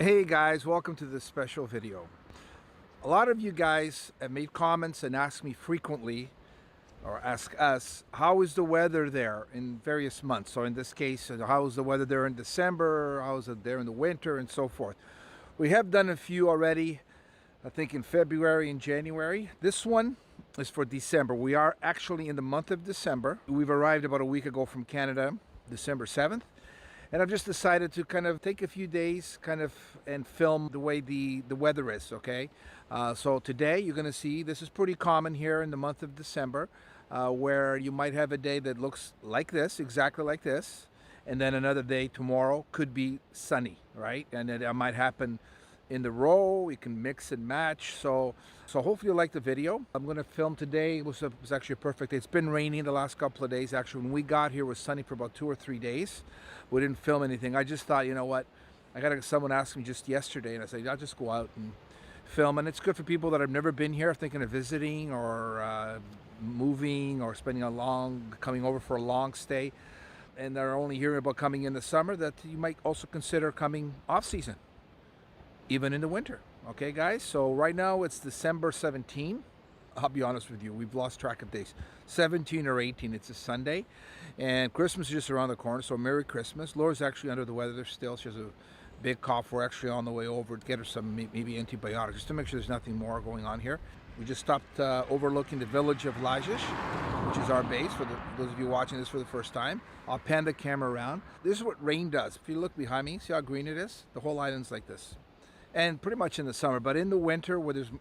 Hey guys, welcome to this special video. A lot of you guys have made comments and asked me frequently, or ask us, how is the weather there in various months? So in this case, how is the weather there in December? How is it there in the winter and so forth? We have done a few already, I think in February and January. This one is for December. We are actually in the month of December. We've arrived about a week ago from Canada, December 7th. And I've just decided to kind of take a few days and film the way the weather is, okay? So today you're gonna see, this is pretty common here in the month of December, where you might have a day that looks like this, exactly like this, and then another day tomorrow could be sunny, right? And it might happen in the row. You can mix and match. So hopefully you like the video. I'm going to film today. It was actually a perfect day. It's been raining the last couple of days. Actually, when we got here, it was sunny for about 2 or 3 days. We didn't film anything. I just thought, you know what? Someone asked me just yesterday, and I said, I'll just go out and film. And it's good for people that have never been here, thinking of visiting or moving or coming over for a long stay, and they're only hearing about coming in the summer, that you might also consider coming off season, even in the winter. Okay, guys? So right now it's December 17. I'll be honest with you, we've lost track of days. 17 or 18, it's a Sunday. And Christmas is just around the corner, so Merry Christmas. Laura's actually under the weather still. She has a big cough. We're actually on the way over to get her some maybe antibiotics, just to make sure there's nothing more going on here. We just stopped overlooking the village of Lajes, which is our base, for those of you watching this for the first time. I'll pan the camera around. This is what rain does. If you look behind me, see how green it is? The whole island's like this. And pretty much in the summer, but in the winter where there's,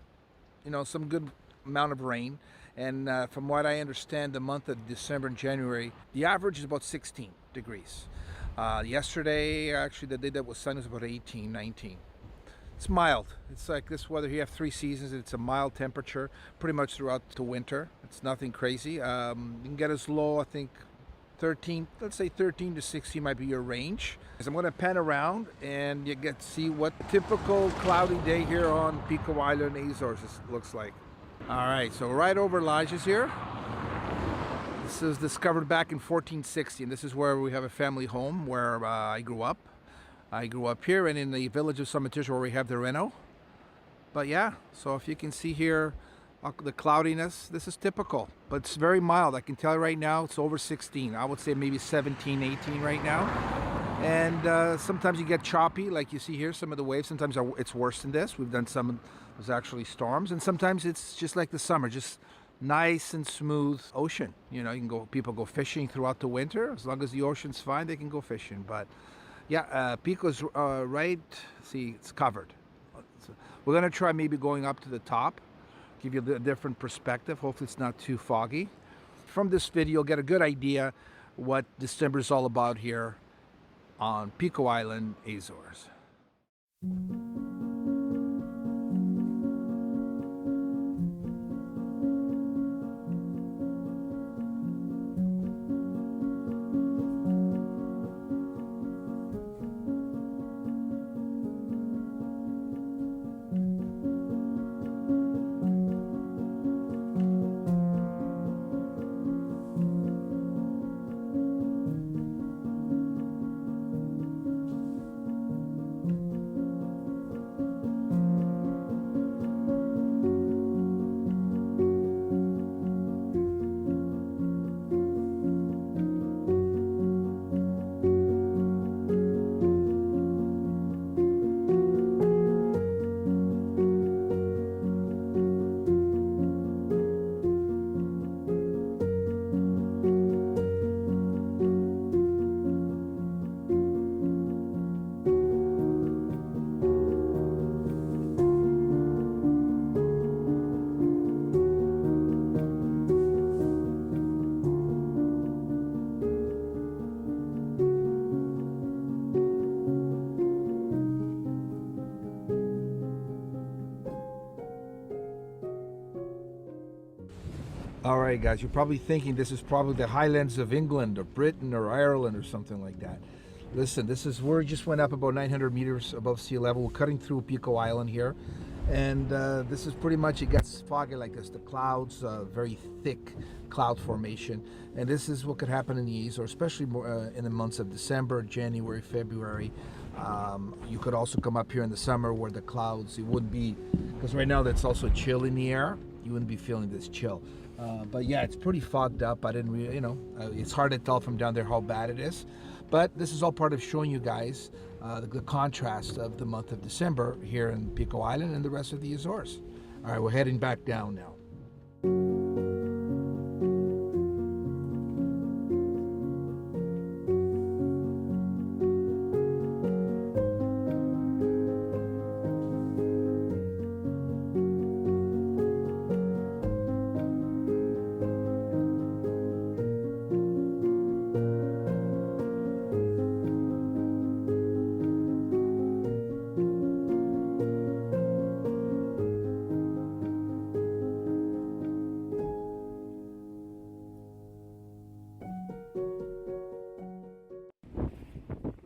some good amount of rain, and from what I understand, the month of December and January, the average is about 16 degrees. Yesterday, actually, the day that was sunny was about 18, 19. It's mild. It's like this weather. You have 3 seasons. It's a mild temperature pretty much throughout the winter. It's nothing crazy. You can get as low, I think, 13, let's say 13 to 16 might be your range. So I'm going to pan around and you get to see what typical cloudy day here on Pico Island Azores looks like. All right, so right over Lajes here. This is discovered back in 1460, and this is where we have a family home where I grew up. I grew up here and in the village of Sumatish where we have the Reno. But yeah, so if you can see here, the cloudiness, this is typical, but it's very mild. I can tell you right now, it's over 16. I would say maybe 17, 18 right now. And sometimes you get choppy, like you see here, some of the waves. Sometimes it's worse than this. We've done some, there's actually storms. And sometimes it's just like the summer, just nice and smooth ocean. People go fishing throughout the winter. As long as the ocean's fine, they can go fishing. But yeah, Pico's right, see, it's covered. So we're gonna try maybe going up to the top, give you a different perspective. Hopefully it's not too foggy. From this video, you'll get a good idea what December is all about here on Pico Island Azores. All right, guys, you're probably thinking this is probably the Highlands of England or Britain or Ireland or something like that. Listen, we just went up about 900 meters above sea level. We're cutting through Pico Island here. And this is pretty much, it gets foggy like this. The clouds, very thick cloud formation. And this is what could happen in the Azores, especially more, in the months of December, January, February. You could also come up here in the summer where the clouds, it wouldn't be, because right now that's also chill in the air. You wouldn't be feeling this chill. But yeah, it's pretty fogged up. I didn't really, it's hard to tell from down there how bad it is. But this is all part of showing you guys the contrast of the month of December here in Pico Island and the rest of the Azores. All right, we're heading back down now.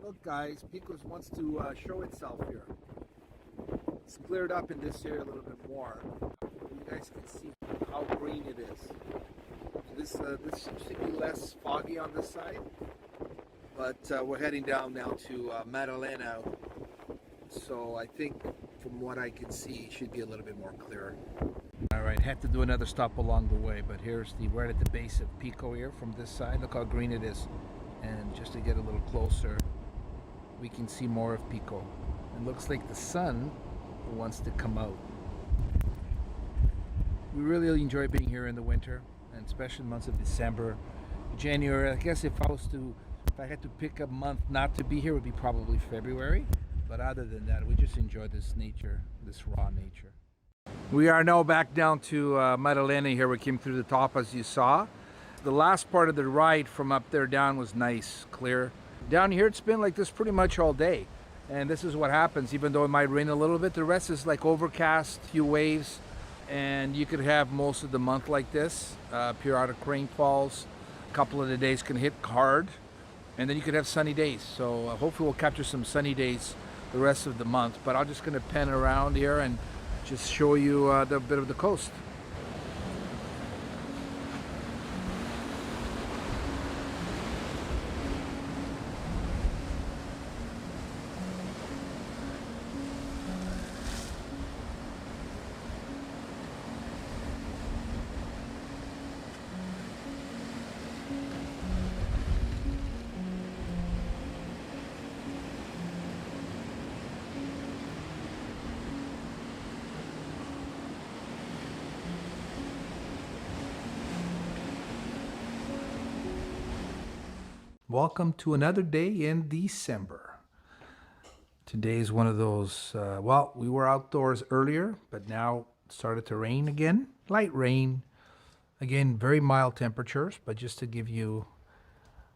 Look guys, Pico wants to show itself here. It's cleared up in this area a little bit more. You guys can see how green it is. This seems to be less foggy on this side, but we're heading down now to Madalena. So I think from what I can see, it should be a little bit more clear. All right, had to do another stop along the way, but here's right at the base of Pico here from this side. Look how green it is. And just to get a little closer, we can see more of Pico. It looks like the sun wants to come out. We really enjoy being here in the winter, and especially months of December, January. I guess if I had to pick a month not to be here, it would be probably February. But other than that, we just enjoy this nature, this raw nature. We are now back down to Madalena here. We came through the top as you saw. The last part of the ride from up there down was nice, clear. Down here it's been like this pretty much all day. And this is what happens, even though it might rain a little bit, the rest is like overcast, few waves, and you could have most of the month like this. Periodic rainfalls, a couple of the days can hit hard, and then you could have sunny days. So hopefully we'll capture some sunny days the rest of the month. But I'm just gonna pen around here and just show you the bit of the coast. Welcome to another day in December. Today is one of those, well, we were outdoors earlier, but now it started to rain again. Light rain. Again, very mild temperatures, but just to give you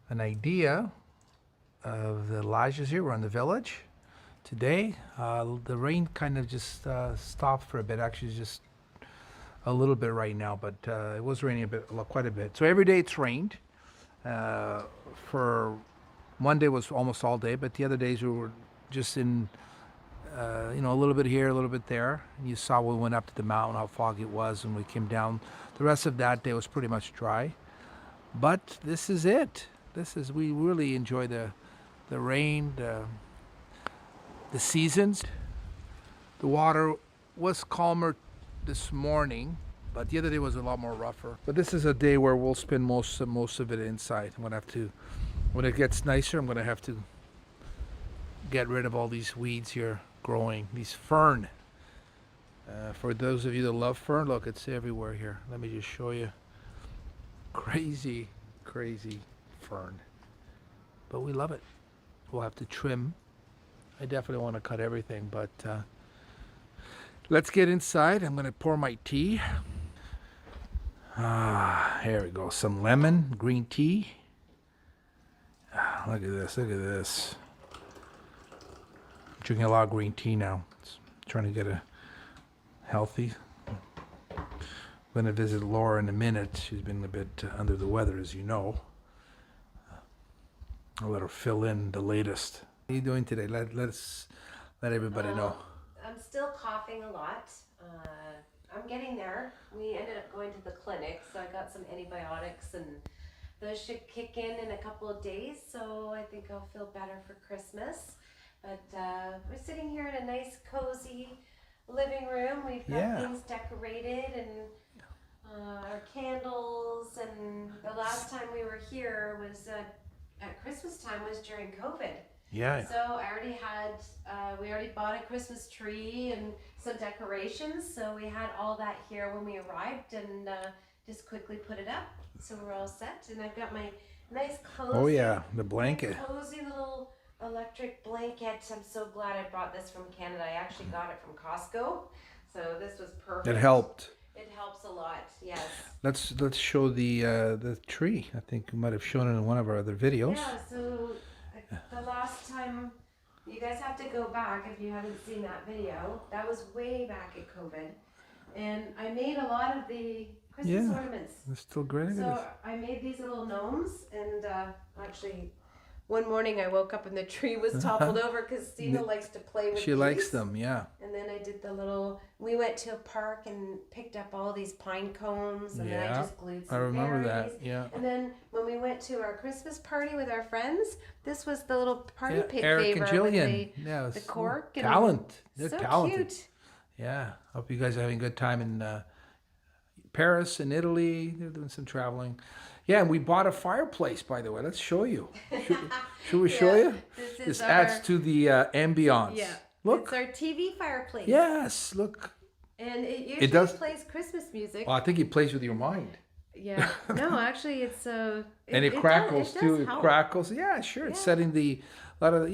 an idea of the Lajes here, we're in the village. Today, the rain kind of just stopped for a bit. Actually, just a little bit right now, but it was raining quite a bit. So every day it's rained. For one day was almost all day, but the other days we were just in, a little bit here, a little bit there. And you saw when we went up to the mountain how foggy it was, and we came down. The rest of that day was pretty much dry. But this is it. We really enjoy the rain, the seasons. The water was calmer this morning, but the other day was a lot more rougher. But this is a day where we'll spend most of it inside. I'm gonna have to, when it gets nicer, I'm gonna have to get rid of all these weeds here growing, these fern. For those of you that love fern, look, it's everywhere here. Let me just show you. Crazy, crazy fern. But we love it. We'll have to trim. I definitely want to cut everything, but let's get inside. I'm gonna pour my tea. Here we go. Some lemon, green tea. Look at this, look at this. I'm drinking a lot of green tea now. Trying to get a healthy. I'm going to visit Laura in a minute. She's been a bit under the weather, as you know. I'll let her fill in the latest. What are you doing today? Let everybody know. I'm still coughing a lot. I'm getting there. We ended up going to the clinic, so I got some antibiotics, and those should kick in a couple of days, so I think I'll feel better for Christmas. But we're sitting here in a nice, cozy living room. We've got Yeah. things decorated and our candles. And the last time we were here was at Christmas time was during COVID. Yeah. So I already had, we already bought a Christmas tree and some decorations. So we had all that here when we arrived and just quickly put it up. So we're all set. And I've got my nice cozy. Oh yeah, the blanket. Cozy little electric blanket. I'm so glad I brought this from Canada. I actually got it from Costco. So this was perfect. It helped. It helps a lot, yes. Let's show the tree. I think we might have shown it in one of our other videos. Yeah, so the last time, you guys have to go back if you haven't seen that video. That was way back at COVID. And I made a lot of the Christmas ornaments. It's still great. So I made these little gnomes, and actually, one morning I woke up and the tree was toppled over because Stina likes to play with She these. likes them, yeah. And then I did the little. We went to a park and picked up all these pine cones, and then I just glued some I remember berries. that. Yeah. And then when we went to our Christmas party with our friends, this was the little party pig Eric favor and Jillian. with the cork. And Talent. They're so talented. cute. Yeah. Hope you guys are having a good time in Paris and Italy. They're doing some traveling. Yeah, and we bought a fireplace, by the way. Let's show you. Should we show you? This adds to the ambiance. Yeah. Look. It's our TV fireplace. Yes, look. And it usually does plays Christmas music. Well, I think it plays with your mind. Yeah. No, actually, it's And it crackles does too. It help. crackles. Yeah, sure. It's setting a lot of,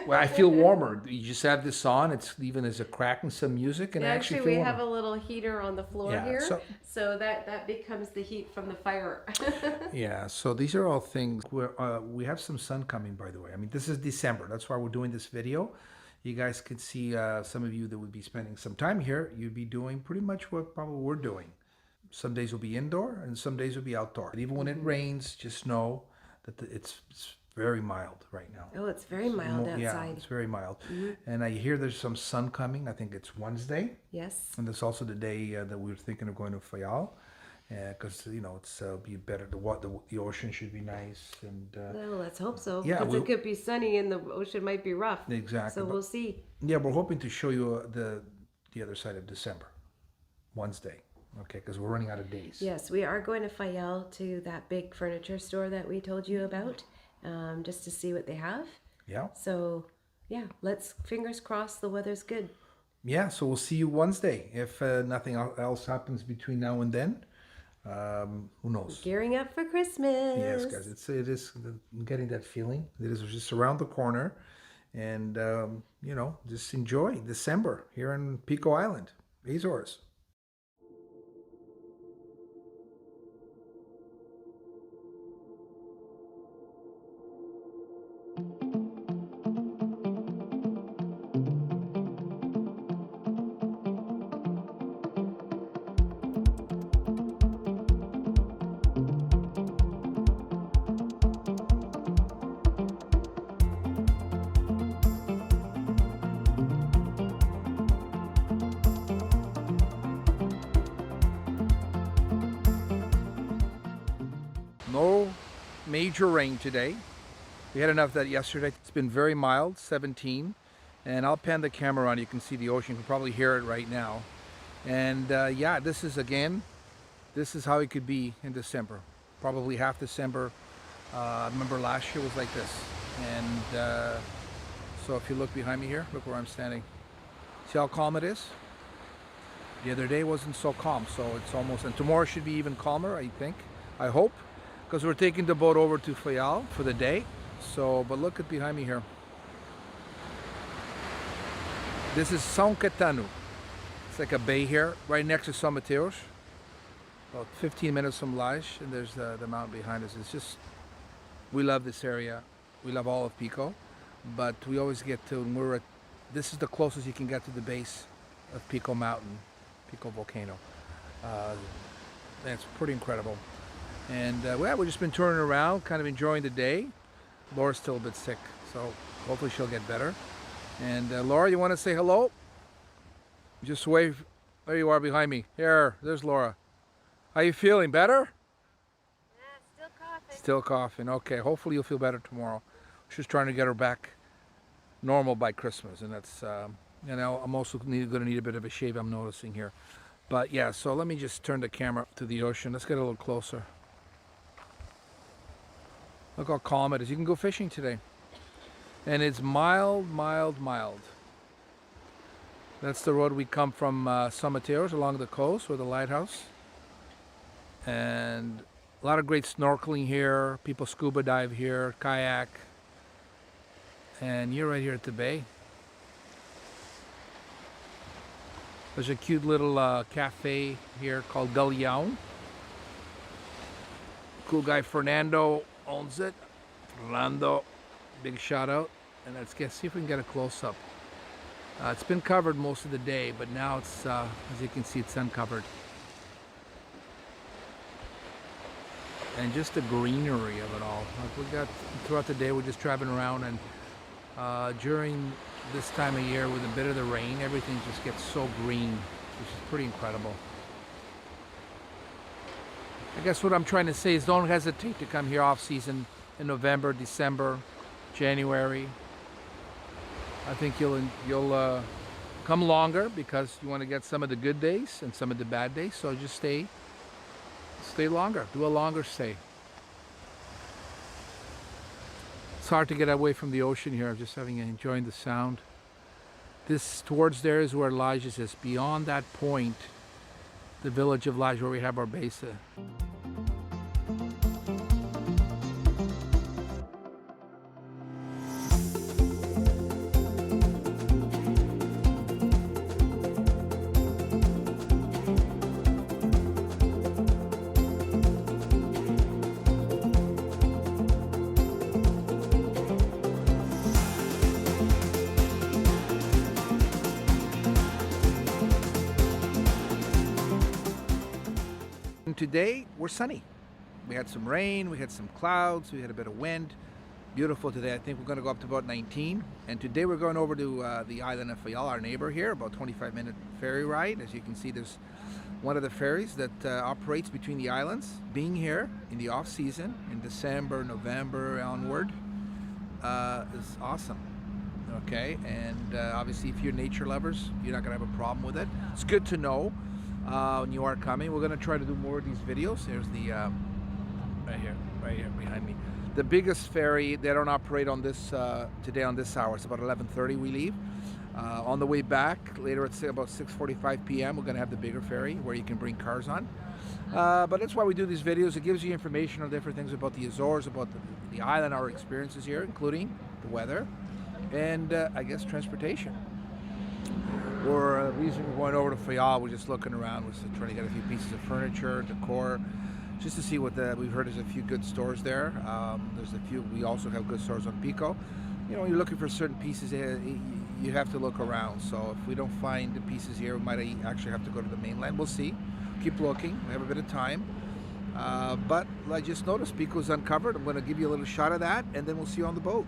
well, I feel warmer. You just have this on. It's even as a cracking some music, and I actually feel we warmer. have a little heater on the floor Yeah, here, so that becomes the heat from the fire. Yeah, so these are all things where we have some sun coming, by the way. I mean, this is December. That's why we're doing this video. You guys could see some of you that would be spending some time here. You'd be doing pretty much what probably we're doing. Some days will be indoor, and some days will be outdoor. And even when it rains, just know that it's very mild right now. Oh, it's very mild outside. Yeah, it's very mild. And I hear there's some sun coming. I think it's Wednesday. Yes. And it's also the day that we were thinking of going to Faial. Because, it's be better. The ocean should be nice. And Well, let's hope so. Yeah, because it could be sunny and the ocean might be rough. Exactly. So we'll see. Yeah, we're hoping to show you the other side of December. Wednesday. Okay, because we're running out of days. Yes, we are going to Faial, to that big furniture store that we told you about. Just to see what they have. Yeah. So, yeah, fingers crossed the weather's good. Yeah, so we'll see you Wednesday. If nothing else happens between now and then, who knows? Gearing up for Christmas. Yes, guys, it is I'm getting that feeling. It is just around the corner, and just enjoy December here in Pico Island, Azores. No major rain today. We had enough of that yesterday. It's been very mild, 17. And I'll pan the camera on. You can see the ocean. You can probably hear it right now. And yeah, this is how it could be in December. Probably half December. I remember last year was like this. And so if you look behind me here, look where I'm standing. See how calm it is? The other day wasn't so calm. So it's almost, and tomorrow should be even calmer, I think. I hope. Because we're taking the boat over to Faial for the day. So, but look at behind me here. This is São Caetano. It's like a bay here, right next to São Mateus. About 15 minutes from Lajes, and there's the mountain behind us. It's just, we love this area. We love all of Pico, but we always get to, this is the closest you can get to the base of Pico Mountain, Pico Volcano. It's pretty incredible. And we've just been touring around, kind of enjoying the day. Laura's still a bit sick, so hopefully she'll get better. And Laura, you want to say hello? Just wave. There you are behind me. There's Laura. How you feeling? Better? Yeah, still coughing. Still coughing. Okay, hopefully you'll feel better tomorrow. She's trying to get her back normal by Christmas, and that's I'm also going to need a bit of a shave. I'm noticing here, but yeah. So let me just turn the camera to the ocean. Let's get a little closer. Look how calm it is. You can go fishing today, and it's mild, mild, mild. That's the road we come from San Mateos along the coast with the lighthouse, and a lot of great snorkeling here. People scuba dive here, kayak, and you're right here at the bay. There's a cute little cafe here called Galeão. Cool guy Fernando owns it. Fernando, big shout out. And let's see if we can get a close up. It's been covered most of the day, but now it's, as you can see, it's uncovered. And just the greenery of it all. Like we got throughout the day, we're just traveling around, and during this time of year with a bit of the rain, everything just gets so green, which is pretty incredible. I guess what I'm trying to say is don't hesitate to come here off season in November, December, January. I think you'll come longer because you want to get some of the good days and some of the bad days. So just stay longer, do a longer stay. It's hard to get away from the ocean here. I'm just enjoying the sound. This towards there is where Lajes is. Beyond that point, the village of Lajes, where we have our base. Today we're sunny. We had some rain, we had some clouds, we had a bit of wind. Beautiful today. I think we're going to go up to about 19. And today we're going over to the island of Faial, our neighbor here, about 25-minute ferry ride. As you can see, there's one of the ferries that operates between the islands. Being here in the off season, in December, November onward, is awesome. Okay, and obviously if you're nature lovers, you're not going to have a problem with it. It's good to know. When you are coming, we're going to try to do more of these videos. There's the right here behind me, the biggest ferry. They don't operate on this today on this hour. It's about 11:30 we leave. On the way back later at about 6:45 p.m. we're going to have the bigger ferry where you can bring cars on, but that's why we do these videos. It gives you information on different things about the Azores, about the island, our experiences here, including the weather and I guess transportation. Or the reason we're going over to Faial, we're just looking around, we're just trying to get a few pieces of furniture, decor, just to see what we've heard there's a few good stores there. There's a few, we also have good stores on Pico. You know, when you're looking for certain pieces, you have to look around. So if we don't find the pieces here, we might actually have to go to the mainland. We'll see. Keep looking. We have a bit of time. But I just noticed Pico's uncovered. I'm going to give you a little shot of that, and then we'll see you on the boat.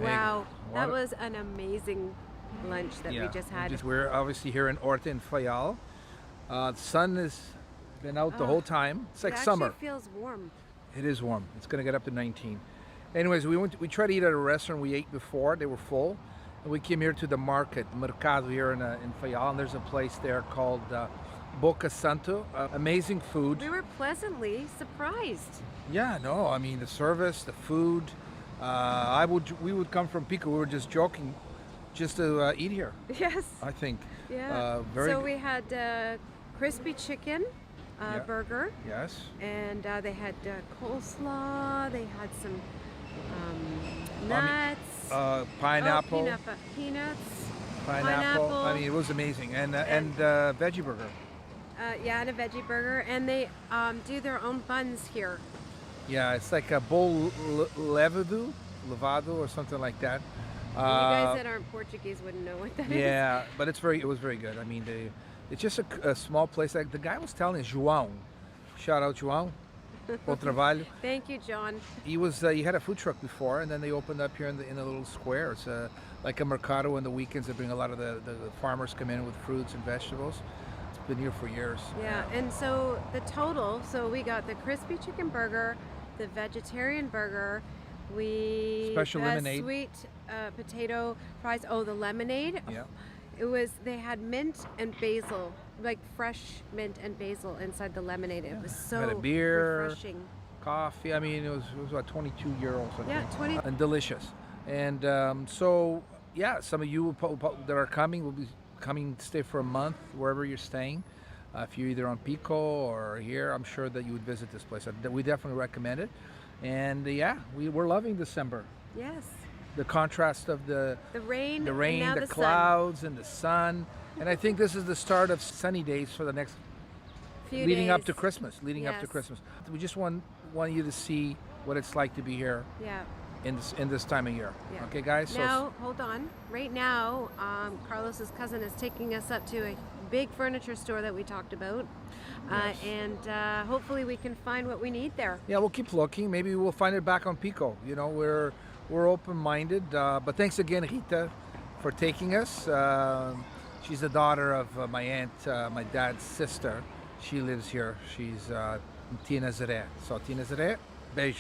Wow, that What- was an amazing lunch that we just had. We're obviously here in Orta in Faial. The sun has been out the whole time. It's like it summer. actually feels warm. It is warm. It's going to get up to 19. Anyways, we tried to eat at a restaurant we ate before. They were full. And we came here to the market, Mercado here in Faial. And there's a place there called Boca Santo. Amazing food. We were pleasantly surprised. Yeah, no, I mean the service, the food. We would come from Pico. We were just joking, just to eat here. Yes. I think. Yeah. Very so good. we had crispy chicken Yeah. burger, Yes. and they had coleslaw. They had some nuts. Pineapple. Peanuts. Pineapple. I mean, it was amazing, and veggie burger. Yeah, and a veggie burger, and they do their own buns here. Yeah, it's like a bowl levado or something like that. You guys that aren't Portuguese wouldn't know what that is. Yeah, but it was very good. I mean, it's just a small place. Like the guy was telling us, João, shout out João, bom trabalho. Thank you, John. He had a food truck before, and then they opened up here in a little square. It's like a mercado on the weekends. They bring a lot of the farmers come in with fruits and vegetables. It's been here for years. Yeah, and so the total, so we got the crispy chicken burger, the vegetarian burger, Special lemonade. sweet potato fries. Oh, the lemonade. Yeah. They had mint and basil, like fresh mint and basil inside the lemonade. It was so Had a beer. refreshing. Coffee. I mean, it was about 22 euros. I Yeah, think. 20. And delicious. And so, yeah, some of you that are coming will be coming to stay for a month wherever you're staying. If you're either on Pico or here, I'm sure that you would visit this place. We definitely recommend it. And yeah, we're loving December. Yes. The contrast of the rain, rain, and now the sun. clouds, and the sun. And I think this is the start of sunny days for the next Few leading up days. to Christmas. Leading up to Yes. Christmas. We just want you to see what it's like to be here Yeah. in this time of year. Yeah. Okay, guys. Now, hold on. Right now, Carlos's cousin is taking us up to a big furniture store that we talked about, Yes. and hopefully we can find what we need there. Yeah, we'll keep looking. Maybe we'll find it back on Pico. You know, we're open-minded. But thanks again, Rita, for taking us. She's the daughter of my aunt, my dad's sister. She lives here. She's Tia Nazaré. So Tia Nazaré, beijos.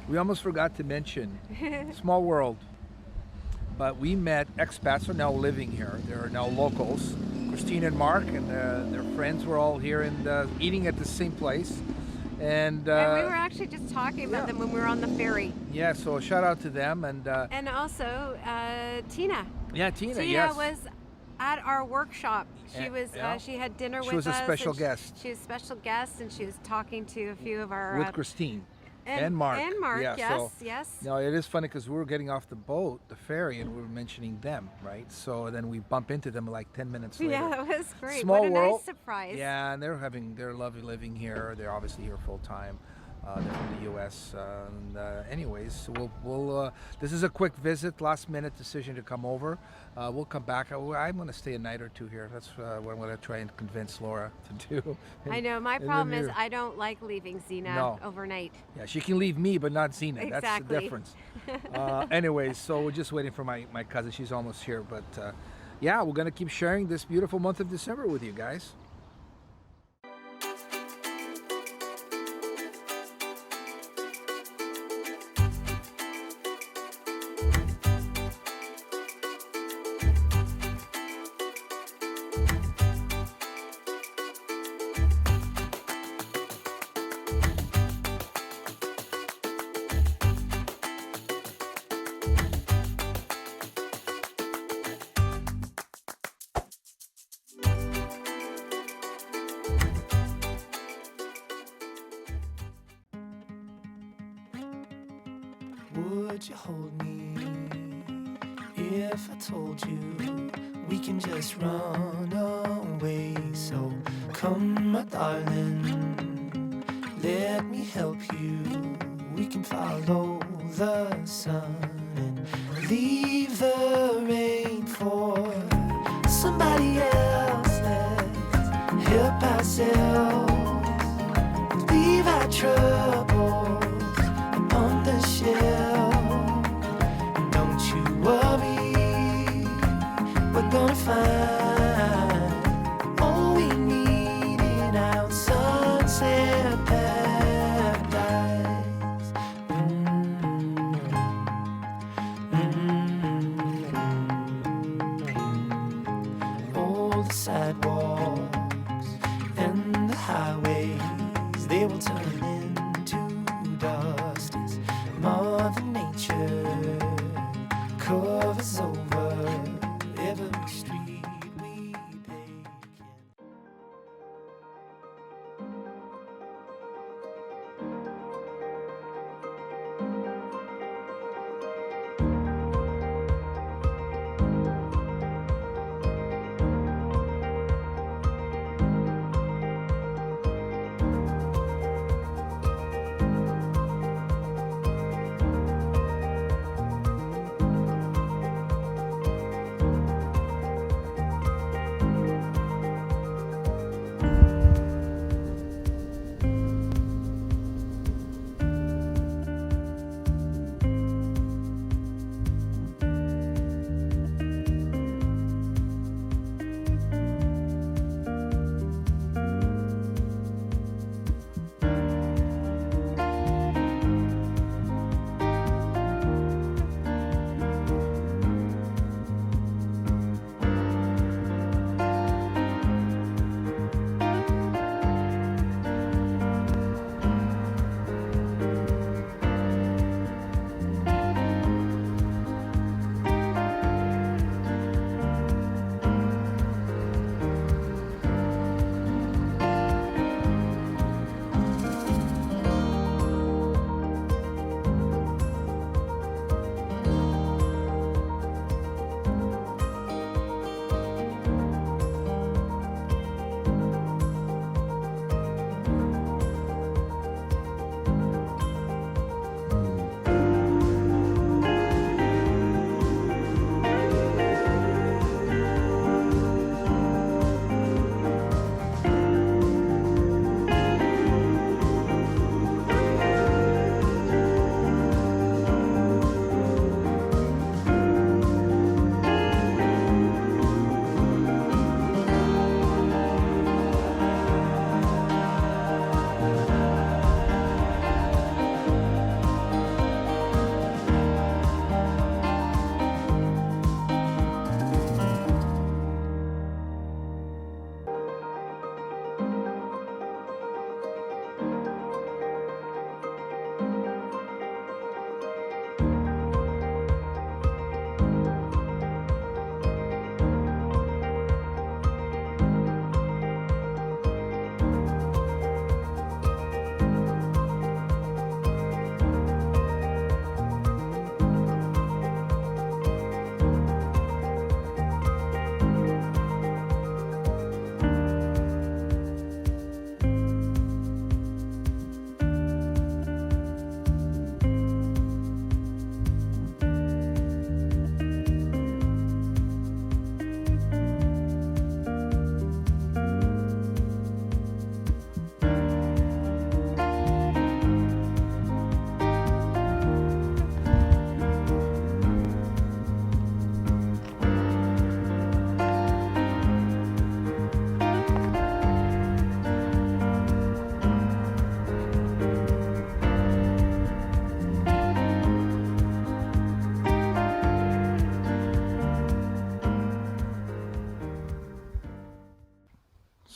We almost forgot to mention, small world. But we met expats who are now living here. They're now locals. Christine and Mark and their friends were all here and eating at the same place. And we were actually just talking about them when we were on the ferry. yeah, so shout out to them and Also, Tina. yeah, Tina. Tina Yes. was at our workshop. She And- was. yeah. She had dinner with She us. was a special and guest. She was a special guest, and she was talking to a few of our with Christine and Mark. And Mark, Yeah, yes, so, yes. No, it is funny because we were getting off the boat, the ferry, and we were mentioning them, right? So then we bump into them like 10 minutes later. Yeah, it was great. Small what a world. nice surprise. Yeah, and they're lovely living here. They're obviously here full time. They're from the U.S. Anyways, we'll this is a quick visit, last minute decision to come over. We'll come back. I'm going to stay a night or two here. That's what I'm going to try and convince Laura to do. I know. My And then problem is you're- I don't like leaving Zena No. overnight. Yeah, she can leave me, but not Zena. That's the Exactly. difference. Anyways, so we're just waiting for my cousin. She's almost here. But yeah, we're going to keep sharing this beautiful month of December with you guys. Would you hold me if I told you we can just run away? So come, my darling, let me help you. We can follow the sun and leave the rain for somebody else. Let's help ourselves, leave our troubles on the shelf. Don't you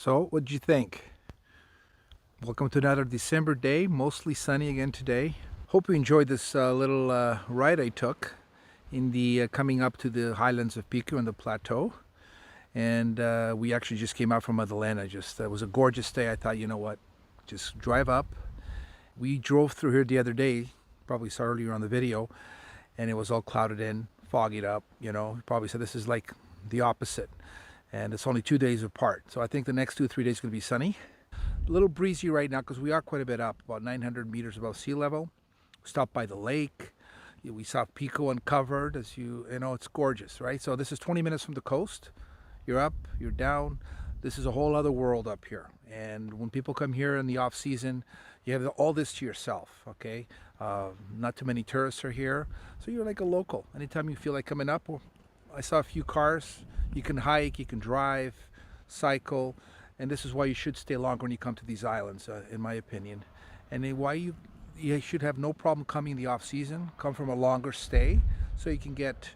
So, what'd you think? Welcome to another December day, mostly sunny again today. Hope you enjoyed this little ride I took in the coming up to the Highlands of Pico and the plateau. And we actually just came out from Atlanta. It was a gorgeous day. I thought, you know what, just drive up. We drove through here the other day, probably saw earlier on the video, and it was all clouded in, foggied up. You probably said this is like the opposite. And it's only 2 days apart. So I think the next 2 or 3 days is going to be sunny. A little breezy right now because we are quite a bit up, about 900 meters above sea level. We stopped by the lake. We saw Pico uncovered. As you know, it's gorgeous, right? So this is 20 minutes from the coast. You're up, you're down. This is a whole other world up here. And when people come here in the off season, you have all this to yourself, okay? Not too many tourists are here. So you're like a local. Anytime you feel like coming up, well, I saw a few cars. You can hike, you can drive, cycle. And this is why you should stay longer when you come to these islands, in my opinion. And then why you should have no problem coming in the off season. Come from a longer stay, so you can get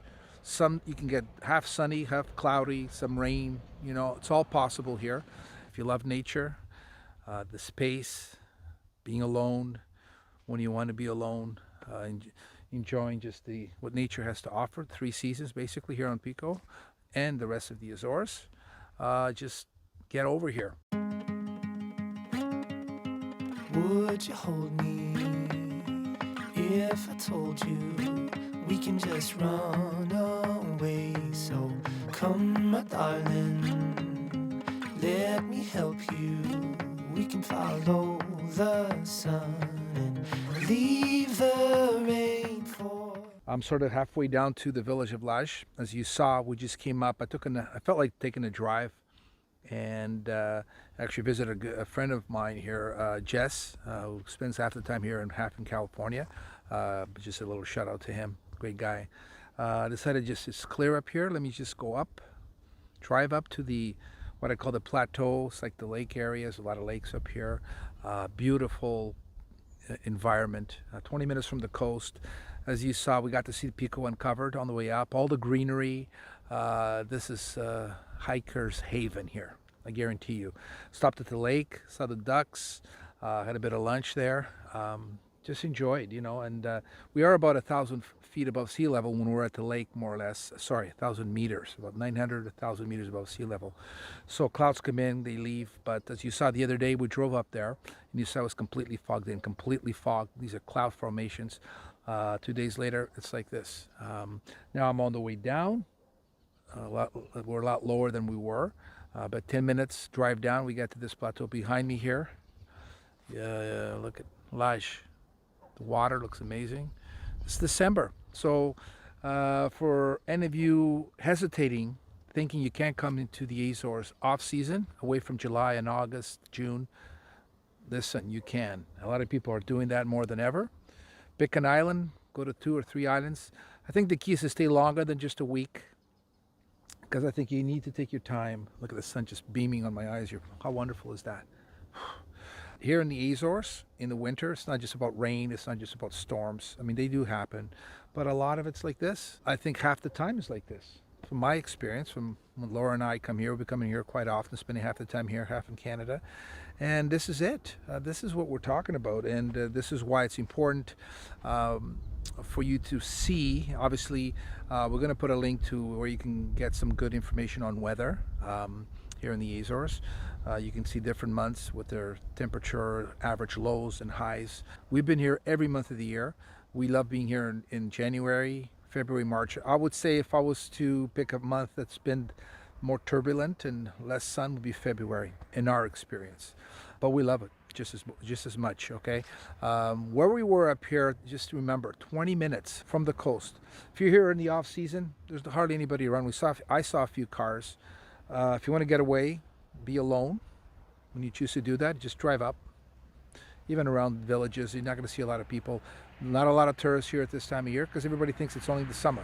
half sunny, half cloudy, some rain. It's all possible here. If you love nature, the space, being alone when you want to be alone, enjoying just what nature has to offer. 3 seasons basically here on Pico, and the rest of the Azores. Just get over here. Would you hold me if I told you we can just run away? So come, my darling, let me help you. We can follow the sun and leave the rain for. I'm sort of halfway down to the village of Lajes. As you saw, we just came up. I felt like taking a drive, and actually visited a friend of mine here, Jess, who spends half the time here and half in California. Just a little shout out to him, great guy. Decided it's clear up here. Let me just go up, drive up to what I call the plateau. It's like the lake areas, a lot of lakes up here. Beautiful environment, 20 minutes from the coast. As you saw, we got to see Pico uncovered on the way up, all the greenery. This is hiker's haven here, I guarantee you. Stopped at the lake, saw the ducks, had a bit of lunch there. Just enjoyed, and we are about 1,000 feet above sea level when we're at the lake, more or less. Sorry, 1,000 meters, about 900, 1,000 meters above sea level. So clouds come in, they leave. But as you saw the other day, we drove up there, and you saw it was completely fogged in, completely fogged. These are cloud formations. 2 days later, it's like this. Now I'm on the way down. We're a lot lower than we were. But 10 minutes drive down, we get to this plateau behind me here. Look at Lajes. The water looks amazing. It's December. So for any of you hesitating, thinking you can't come into the Azores off season, away from July and August, June, listen, you can. A lot of people are doing that more than ever. Pick an island, go to 2 or 3 islands. I think the key is to stay longer than just a week, because I think you need to take your time. Look at the sun just beaming on my eyes here. How wonderful is that? Here in the Azores, in the winter, it's not just about rain, it's not just about storms. I mean, they do happen, but a lot of it's like this. I think half the time is like this. From my experience, from when Laura and I come here, we'll be coming here quite often, spending half the time here, half in Canada. And this is it. This is what we're talking about, and this is why it's important for you to see. Obviously, we're going to put a link to where you can get some good information on weather here in the Azores. You can see different months with their temperature, average lows and highs. We've been here every month of the year. We love being here in January, February, March. I would say if I was to pick a month that's been more turbulent and less sun, would be February in our experience. But we love it just as much, okay? Where we were up here, just remember, 20 minutes from the coast. If you're here in the off season, there's hardly anybody around. I saw a few cars. If you want to get away, be alone. When you choose to do that, just drive up. Even around villages, you're not going to see a lot of people. Not a lot of tourists here at this time of year because everybody thinks it's only the summer.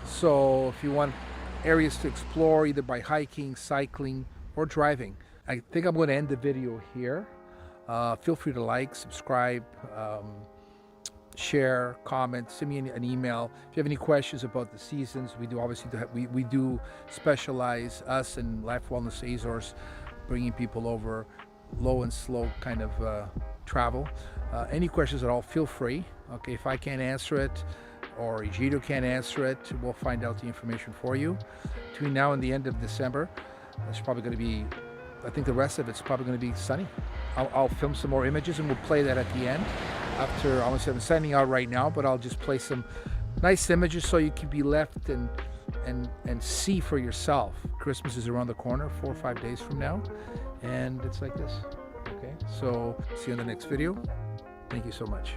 So if you want areas to explore, either by hiking, cycling, or driving, I think I'm going to end the video here. Feel free to like, subscribe, share, comment, send me an email. If you have any questions about the seasons, we do obviously we do specialize, us in Life Wellness Azores, bringing people over, low and slow kind of travel. Any questions at all, feel free. Okay, if I can't answer it or Egidio can't answer it, we'll find out the information for you. Between now and the end of December, it's probably going to be, I think the rest of it's probably going to be sunny. I'll film some more images and we'll play that at the end. After, obviously I'm sending out right now, but I'll just play some nice images so you can be left and see for yourself. Christmas is around the corner, 4 or 5 days from now, and it's like this. Okay, so see you in the next video. Thank you so much.